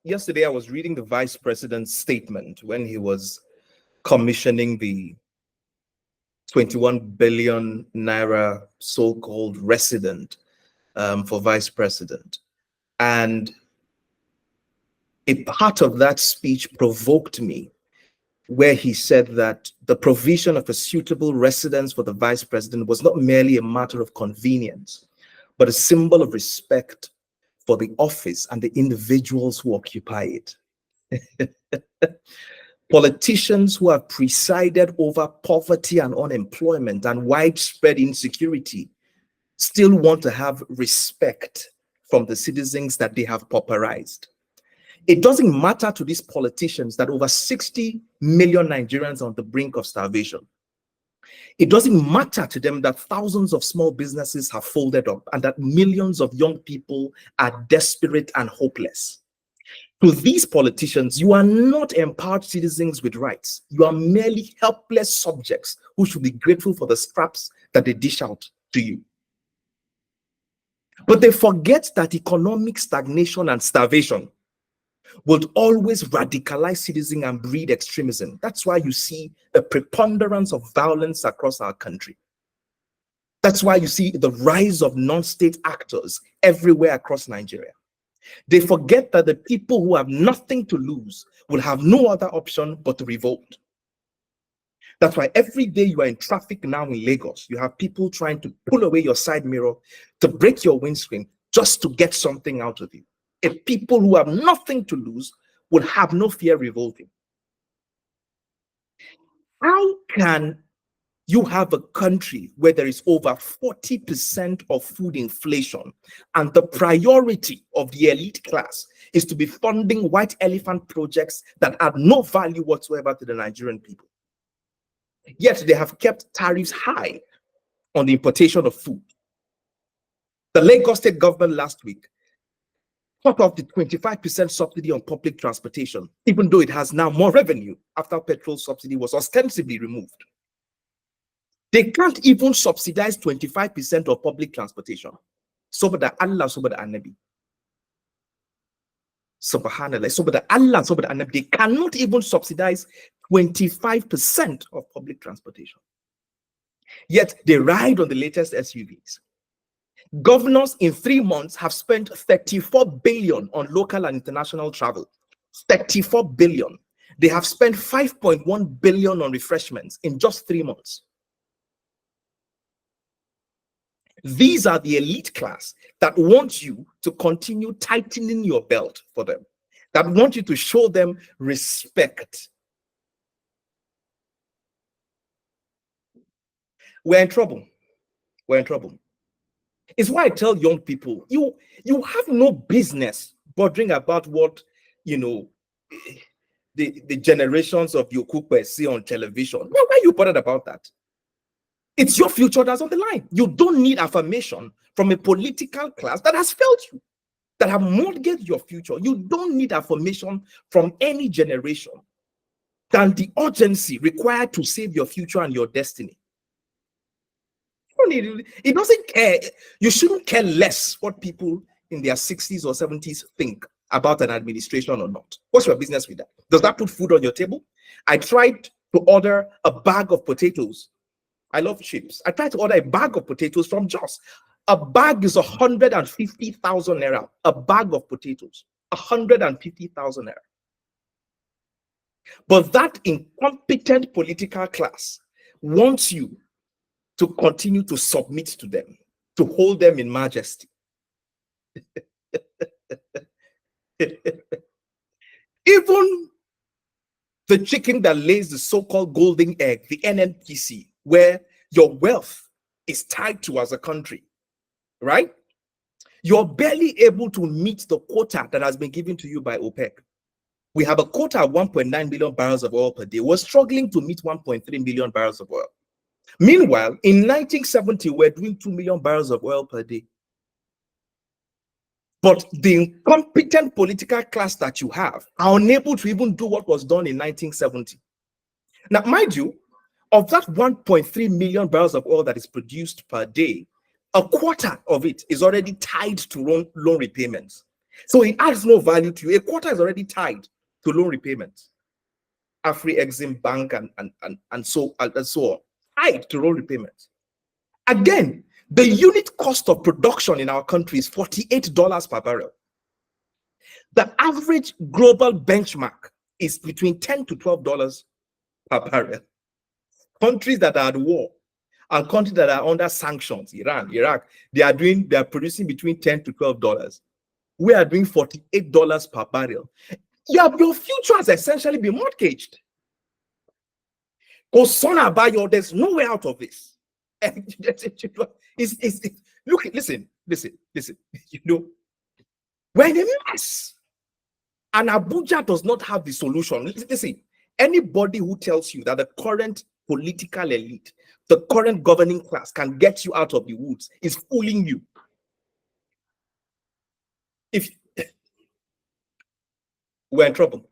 yesterday I was reading the vice president's statement when he was commissioning the 21 billion naira so-called resident for vice president. And a part of that speech provoked me, where he said that the provision of a suitable residence for the vice president was not merely a matter of convenience, but a symbol of respect for the office and the individuals who occupy it. Politicians who have presided over poverty and unemployment and widespread insecurity still want to have respect from the citizens that they have pauperized. It doesn't matter to these politicians that over 60 million Nigerians are on the brink of starvation. It doesn't matter to them that thousands of small businesses have folded up and that millions of young people are desperate and hopeless. To these politicians, you are not empowered citizens with rights. You are merely helpless subjects who should be grateful for the scraps that they dish out to you. But they forget that economic stagnation and starvation will always radicalize citizens and breed extremism. That's why you see a preponderance of violence across our country. That's why you see the rise of non-state actors everywhere across Nigeria. They forget that the people who have nothing to lose will have no other option but to revolt. That's why every day you are in traffic now in Lagos, you have people trying to pull away your side mirror, to break your windscreen, just to get something out of you. If people who have nothing to lose will have no fear revolting. How can you have a country where there is over 40% of food inflation and the priority of the elite class is to be funding white elephant projects that add no value whatsoever to the Nigerian people? Yet they have kept tariffs high on the importation of food. The Lagos state government last week cut off the 25% subsidy on public transportation, even though it has now more revenue after petrol subsidy was ostensibly removed. They can't even subsidize 25% of public transportation. Sobada Allah, sobada Anabi. Subhanallah, sobada Allah, sobada Anabi. They cannot even subsidize 25% of public transportation. Yet they ride on the latest SUVs. Governors in 3 months have spent 34 billion on local and international travel. 34 billion. They have spent 5.1 billion on refreshments in just 3 months. These are the elite class that want you to continue tightening your belt for them, that want you to show them respect. We're in trouble. We're in trouble. It's why I tell young people, you have no business bothering about what, the generations of your cookers see on television. Why are you bothered about that? It's your future that's on the line. You don't need affirmation from a political class that has failed you, that have mortgaged your future. You don't need affirmation from any generation than the urgency required to save your future and your destiny. It doesn't care. You shouldn't care less what people in their 60s or 70s think about an administration or not. What's your business with that? Does that put food on your table? I tried to order a bag of potatoes. I love chips. I tried to order a bag of potatoes from Jos. A bag is 150,000 naira. A bag of potatoes, 150,000 naira. But that incompetent political class wants you to continue to submit to them, to hold them in majesty. Even the chicken that lays the so-called golden egg, the NNPC, where your wealth is tied to as a country, right? You're barely able to meet the quota that has been given to you by OPEC. We have a quota of 1.9 million barrels of oil per day. We're struggling to meet 1.3 million barrels of oil. Meanwhile, in 1970, we're doing 2 million barrels of oil per day. But the incompetent political class that you have are unable to even do what was done in 1970. Now, mind you, of that 1.3 million barrels of oil that is produced per day, a quarter of it is already tied to loan repayments. So it adds no value to you. A quarter is already tied to loan repayments. Afri Exim Bank and so on, tied to loan repayments. Again, the unit cost of production in our country is $48 per barrel. The average global benchmark is between $10 to $12 per barrel. Countries that are at war and countries that are under sanctions, Iran, Iraq, they are producing between $10 to $12. We are doing $48 per barrel. Your future has essentially been mortgaged. Because there's no way out of this. Look, listen. You know, we're in a mess. And Abuja does not have the solution. Listen, anybody who tells you that the current political elite, the current governing class can get you out of the woods is fooling you. If we're in trouble,